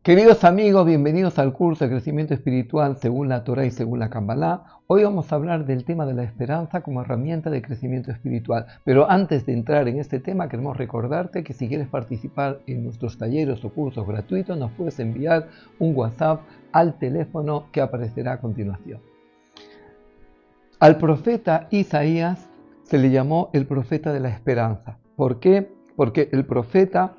Queridos amigos, bienvenidos al curso de crecimiento espiritual según la Torá y según la Kabbalah. Hoy vamos a hablar del tema de la esperanza como herramienta de crecimiento espiritual. Pero antes de entrar en este tema, queremos recordarte que si quieres participar en nuestros talleres o cursos gratuitos, nos puedes enviar un WhatsApp al teléfono que aparecerá a continuación. Al profeta Isaías se le llamó el profeta de la esperanza. ¿Por qué? Porque el profeta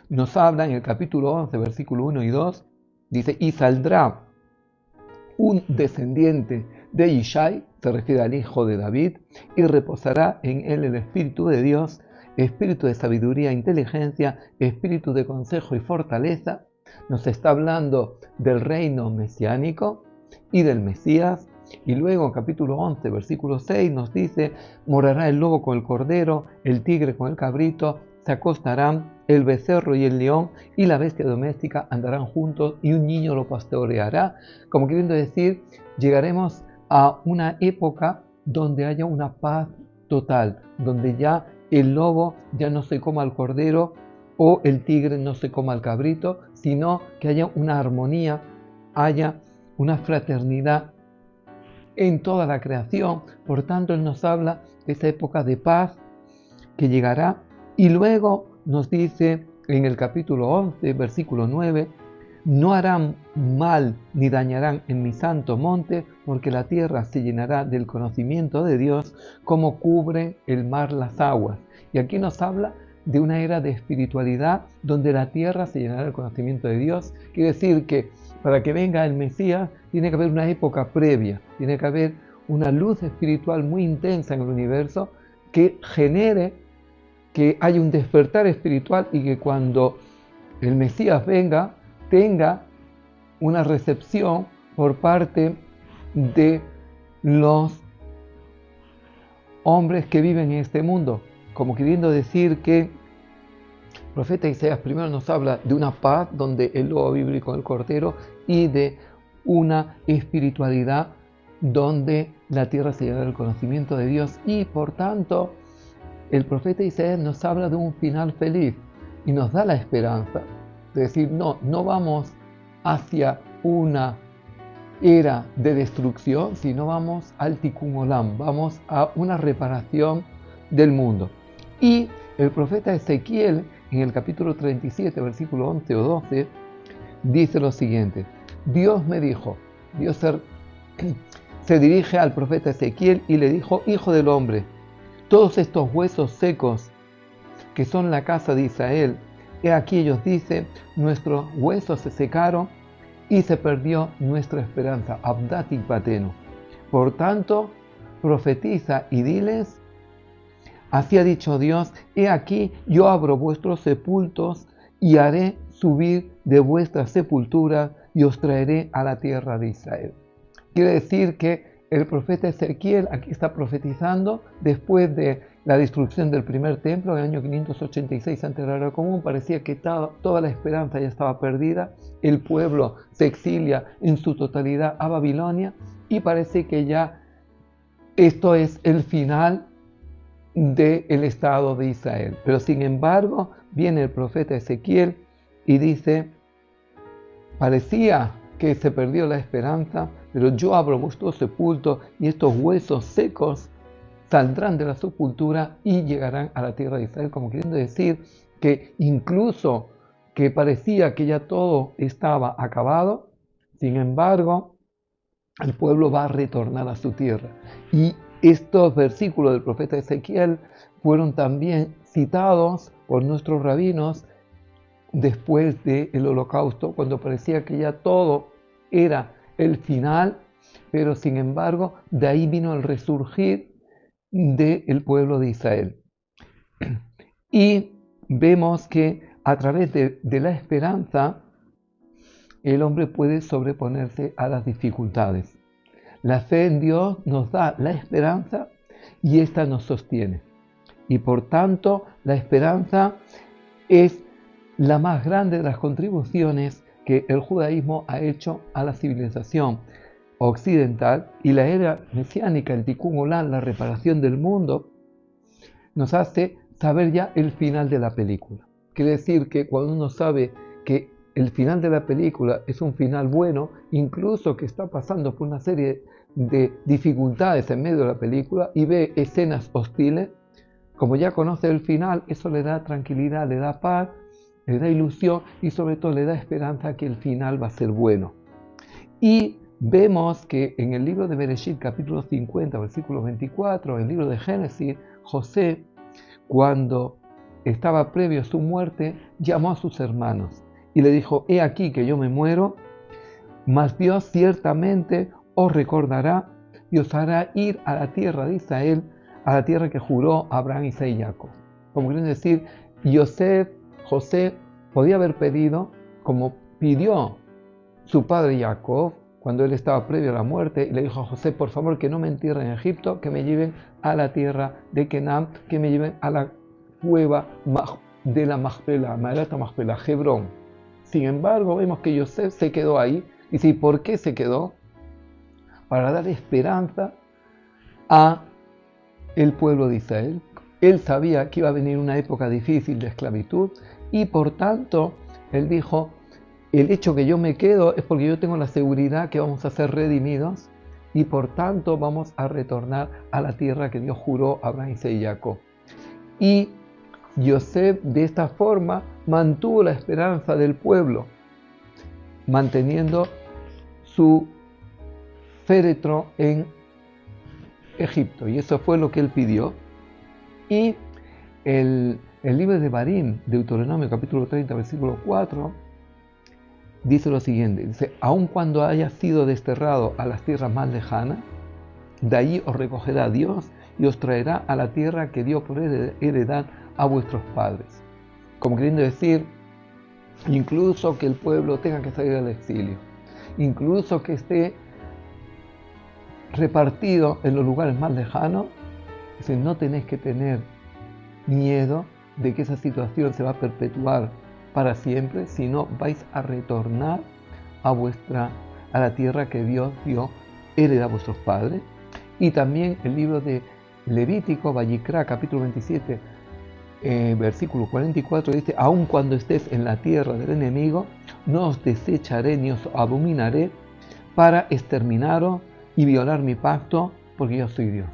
nos habla en el capítulo 11, versículo 1 y 2, dice, y saldrá un descendiente de Ishai, se refiere al hijo de David, y reposará en él el Espíritu de Dios, espíritu de sabiduría e inteligencia, espíritu de consejo y fortaleza. Nos está hablando del reino mesiánico y del Mesías. Y luego en capítulo 11, versículo 6 nos dice, morará el lobo con el cordero, el tigre con el cabrito, se acostarán el becerro y el león y la bestia doméstica andarán juntos y un niño lo pastoreará. Como queriendo decir, llegaremos a una época donde haya una paz total, donde ya el lobo ya no se coma al cordero o el tigre no se coma al cabrito, sino que haya una armonía, haya una fraternidad en toda la creación. Por tanto, Él nos habla de esa época de paz que llegará. Y luego nos dice en el capítulo 11, versículo 9, no harán mal ni dañarán en mi santo monte, porque la tierra se llenará del conocimiento de Dios, como cubre el mar las aguas. Y aquí nos habla de una era de espiritualidad donde la tierra se llenará del conocimiento de Dios. Quiere decir que para que venga el Mesías tiene que haber una época previa, tiene que haber una luz espiritual muy intensa en el universo que genere que haya un despertar espiritual y que cuando el Mesías venga, tenga una recepción por parte de los hombres que viven en este mundo. Como queriendo decir que el profeta Isaías primero nos habla de una paz donde el lobo vive con el cordero y de una espiritualidad donde la tierra se llena del conocimiento de Dios y por tanto el profeta Isaías nos habla de un final feliz y nos da la esperanza de decir, no vamos hacia una era de destrucción, sino vamos al Tikkun Olam, vamos a una reparación del mundo. Y el profeta Ezequiel, en el capítulo 37, versículo 11 o 12, dice lo siguiente, Dios me dijo, Dios se dirige al profeta Ezequiel y le dijo, hijo del hombre, todos estos huesos secos que son la casa de Israel, he aquí ellos dicen, nuestros huesos se secaron y se perdió nuestra esperanza, Abdatik Batenu. Por tanto, profetiza y diles, así ha dicho Dios, he aquí yo abro vuestros sepultos y haré subir de vuestras sepulturas y os traeré a la tierra de Israel. Quiere decir que el profeta Ezequiel aquí está profetizando después de la destrucción del primer templo en el año 586 ante la era común. Parecía que toda la esperanza ya estaba perdida. El pueblo se exilia en su totalidad a Babilonia y parece que ya esto es el final del Estado de Israel. Pero sin embargo, viene el profeta Ezequiel y dice, parecía que se perdió la esperanza, pero yo abro vuestros sepultos y estos huesos secos saldrán de la sepultura y llegarán a la tierra de Israel, como queriendo decir que incluso que parecía que ya todo estaba acabado, sin embargo, el pueblo va a retornar a su tierra. Y estos versículos del profeta Ezequiel fueron también citados por nuestros rabinos después del holocausto, cuando parecía que ya todo era el final, pero sin embargo, de ahí vino el resurgir del pueblo de Israel. Y vemos que a través de la esperanza, el hombre puede sobreponerse a las dificultades. La fe en Dios nos da la esperanza y esta nos sostiene. Y por tanto, la esperanza es la más grande de las contribuciones que el judaísmo ha hecho a la civilización occidental, y la era mesiánica, el Tikkun Olam, la reparación del mundo, nos hace saber ya el final de la película. Quiere decir que cuando uno sabe que el final de la película es un final bueno, incluso que está pasando por una serie de dificultades en medio de la película y ve escenas hostiles, como ya conoce el final, eso le da tranquilidad, le da paz, le da ilusión y sobre todo le da esperanza que el final va a ser bueno. Y vemos que en el libro de Bereshit, capítulo 50, versículo 24, en el libro de Génesis, José, cuando estaba previo a su muerte, llamó a sus hermanos y le dijo: he aquí que yo me muero, mas Dios ciertamente os recordará y os hará ir a la tierra de Israel, a la tierra que juró Abraham, Isaac y Jacob. Como quieren decir, José podía haber pedido, como pidió su padre Jacob, cuando él estaba previo a la muerte, y le dijo a José: por favor, que no me entierren en Egipto, que me lleven a la tierra de Canaán, que me lleven a la cueva de la Machpelah, Me'arat Machpelah, Hebrón. Sin embargo, vemos que José se quedó ahí. Dice: ¿y por qué se quedó? Para dar esperanza a el pueblo de Israel. Él sabía que iba a venir una época difícil de esclavitud y por tanto, él dijo: el hecho que yo me quedo es porque yo tengo la seguridad que vamos a ser redimidos y por tanto vamos a retornar a la tierra que Dios juró a Abraham, Isaac y Jacob. Y José de esta forma mantuvo la esperanza del pueblo, manteniendo su féretro en Egipto, y eso fue lo que él pidió. Y el libro de Barim, Deuteronomio capítulo 30, versículo 4, dice lo siguiente, dice: aun cuando haya sido desterrado a las tierras más lejanas, de allí os recogerá Dios y os traerá a la tierra que dio por heredad a vuestros padres. Como queriendo decir, incluso que el pueblo tenga que salir al exilio, incluso que esté repartido en los lugares más lejanos, dice: no tenéis que tener miedo de que esa situación se va a perpetuar para siempre, sino vais a retornar a la tierra que Dios dio heredad a vuestros padres. Y también el libro de Levítico, Vayikra, capítulo 27, versículo 44, dice: aun cuando estés en la tierra del enemigo, no os desecharé ni os abominaré para exterminaros y violar mi pacto, porque yo soy Dios.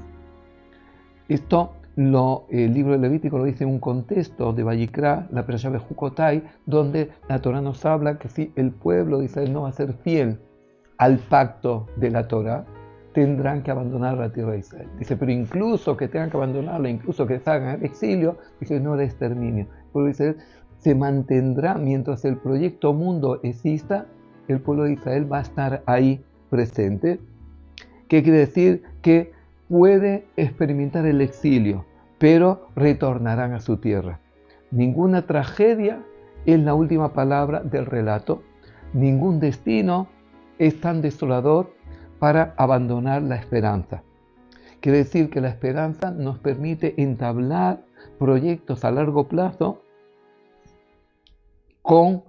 Esto el libro de Levítico lo dice en un contexto de Vayikra, la Perashá Bejucotai, donde la Torá nos habla que si el pueblo de Israel no va a ser fiel al pacto de la Torá, tendrán que abandonar la tierra de Israel. Dice: pero incluso que tengan que abandonarla, incluso que salgan al exilio, dice: no la exterminio. El pueblo de Israel se mantendrá mientras el proyecto mundo exista, el pueblo de Israel va a estar ahí presente. ¿Qué quiere decir? Que puede experimentar el exilio, pero retornarán a su tierra. Ninguna tragedia es la última palabra del relato. Ningún destino es tan desolador para abandonar la esperanza. Quiere decir que la esperanza nos permite entablar proyectos a largo plazo con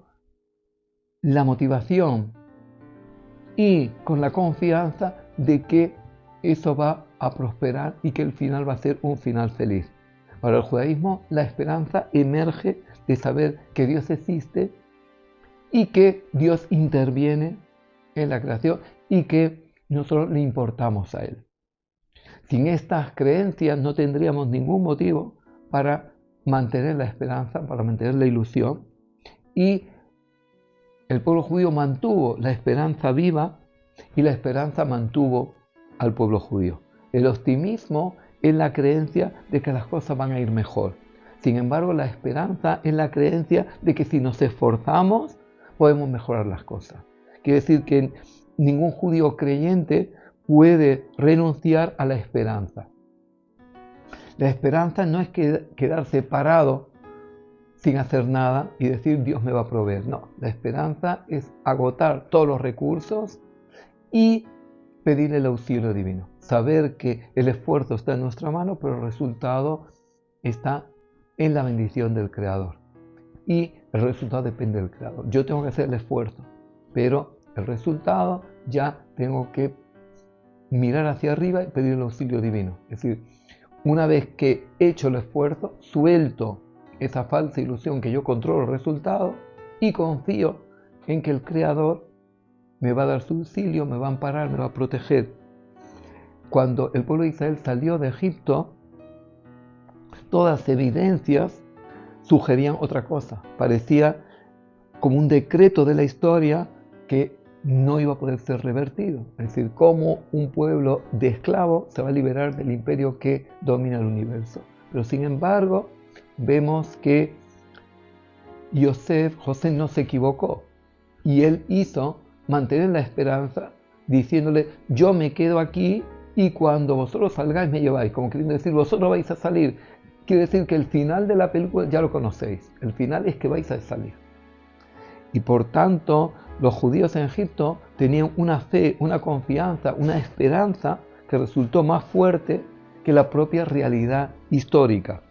la motivación y con la confianza de que eso va a prosperar y que el final va a ser un final feliz. Para el judaísmo, la esperanza emerge de saber que Dios existe y que Dios interviene en la creación y que nosotros le importamos a Él. Sin estas creencias no tendríamos ningún motivo para mantener la esperanza, para mantener la ilusión, y el pueblo judío mantuvo la esperanza viva y la esperanza mantuvo al pueblo judío. El optimismo es la creencia de que las cosas van a ir mejor. Sin embargo, la esperanza es la creencia de que si nos esforzamos podemos mejorar las cosas. Quiere decir que ningún judío creyente puede renunciar a la esperanza. La esperanza no es quedarse parado sin hacer nada y decir: Dios me va a proveer. No, la esperanza es agotar todos los recursos y pedir el auxilio divino. Saber que el esfuerzo está en nuestra mano, pero el resultado está en la bendición del Creador. Y el resultado depende del Creador. Yo tengo que hacer el esfuerzo, pero el resultado ya tengo que mirar hacia arriba y pedir el auxilio divino. Es decir, una vez que he hecho el esfuerzo, suelto esa falsa ilusión que yo controlo el resultado y confío en que el Creador me va a dar su auxilio, me va a amparar, me va a proteger. Cuando el pueblo de Israel salió de Egipto, todas las evidencias sugerían otra cosa. Parecía como un decreto de la historia que no iba a poder ser revertido. Es decir, cómo un pueblo de esclavos se va a liberar del imperio que domina el universo. Pero sin embargo, vemos que José no se equivocó y él hizo mantener la esperanza diciéndole: yo me quedo aquí y cuando vosotros salgáis me lleváis, como queriendo decir, vosotros vais a salir. Quiere decir que el final de la película ya lo conocéis, el final es que vais a salir. Y por tanto, los judíos en Egipto tenían una fe, una confianza, una esperanza que resultó más fuerte que la propia realidad histórica.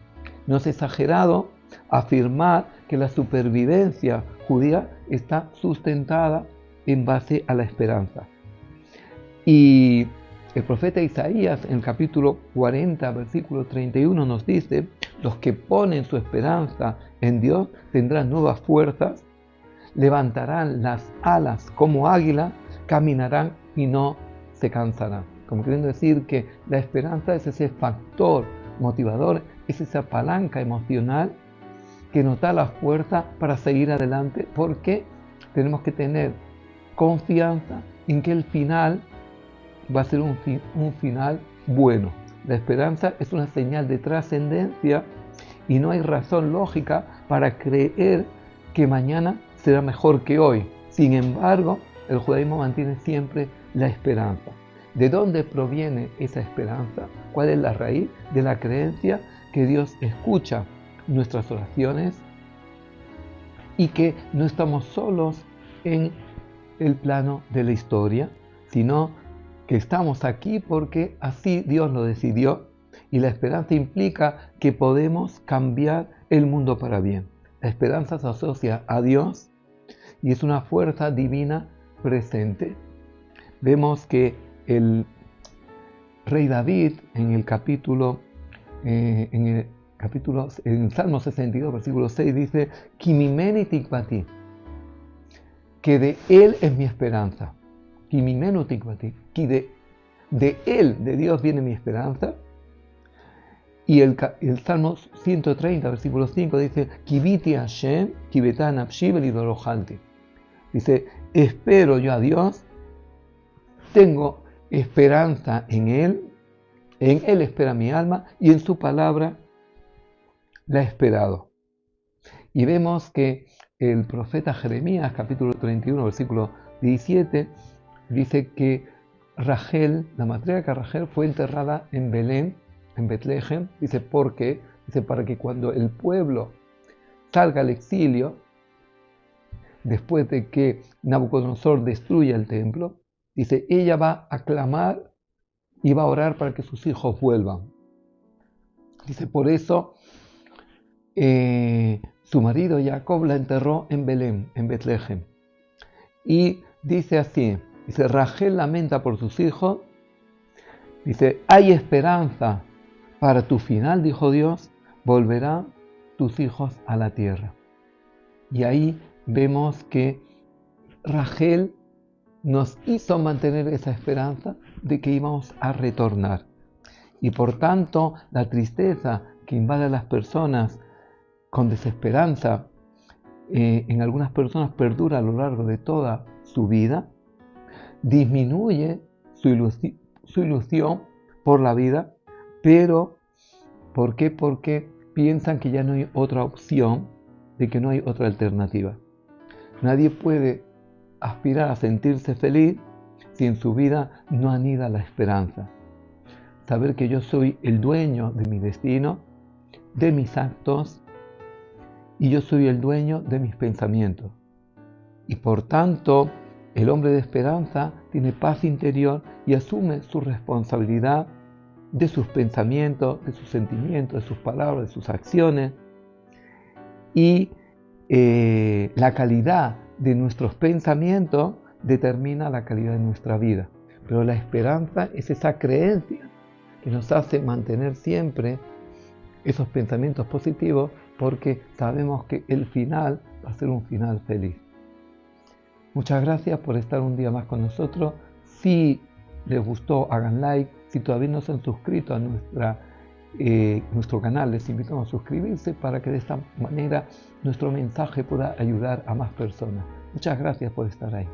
No es exagerado afirmar que la supervivencia judía está sustentada en base a la esperanza. Y el profeta Isaías en el capítulo 40, versículo 31 nos dice: los que ponen su esperanza en Dios tendrán nuevas fuerzas, levantarán las alas como águila, caminarán y no se cansarán. Como queriendo decir que la esperanza es ese factor motivador, es esa palanca emocional que nos da la fuerza para seguir adelante, porque tenemos que tener confianza en que el final va a ser un final bueno. La esperanza es una señal de trascendencia y no hay razón lógica para creer que mañana será mejor que hoy. Sin embargo, el judaísmo mantiene siempre la esperanza. ¿De dónde proviene esa esperanza? ¿Cuál es la raíz? De la creencia que Dios escucha nuestras oraciones y que no estamos solos en el plano de la historia, sino que estamos aquí porque así Dios lo decidió, y la esperanza implica que podemos cambiar el mundo para bien. La esperanza se asocia a Dios y es una fuerza divina presente. Vemos que el rey David en el Salmo 62, versículo 6 dice: Kimimeni tikvati, que de él es mi esperanza. Kimimenu tikvati, que de él, de Dios, viene mi esperanza. Y el Salmo 130, versículo 5 dice: Kiviti Hashem, kivetan nafshi velidorojalti. Dice: espero yo a Dios, tengo esperanza en Él espera mi alma, y en su palabra la he esperado. Y vemos que el profeta Jeremías, capítulo 31, versículo 17, dice que Rachel, la matriarca Rachel, fue enterrada en Belén, en Betlehem. Dice, ¿por qué? Dice, para que cuando el pueblo salga al exilio, después de que Nabucodonosor destruya el templo, dice, ella va a clamar y va a orar para que sus hijos vuelvan. Dice, por eso su marido Jacob la enterró en Belén, en Betlehem. Y dice así, dice, Rachel lamenta por sus hijos, dice, hay esperanza para tu final, dijo Dios, volverán tus hijos a la tierra. Y ahí vemos que Rachel nos hizo mantener esa esperanza de que íbamos a retornar. Y por tanto, la tristeza que invade a las personas con desesperanza, en algunas personas perdura a lo largo de toda su vida, disminuye su ilusión por la vida, pero ¿por qué? Porque piensan que ya no hay otra opción, de que no hay otra alternativa. Nadie puede aspirar a sentirse feliz si en su vida no anida la esperanza. Saber que yo soy el dueño de mi destino, de mis actos, y yo soy el dueño de mis pensamientos. Y por tanto, el hombre de esperanza tiene paz interior y asume su responsabilidad de sus pensamientos, de sus sentimientos, de sus palabras, de sus acciones. Y la calidad de nuestros pensamientos determina la calidad de nuestra vida. Pero la esperanza es esa creencia que nos hace mantener siempre esos pensamientos positivos, porque sabemos que el final va a ser un final feliz. Muchas gracias por estar un día más con nosotros. Si les gustó, hagan like. Si todavía no se han suscrito a nuestro canal, les invitamos a suscribirse para que de esta manera nuestro mensaje pueda ayudar a más personas. Muchas gracias por estar ahí.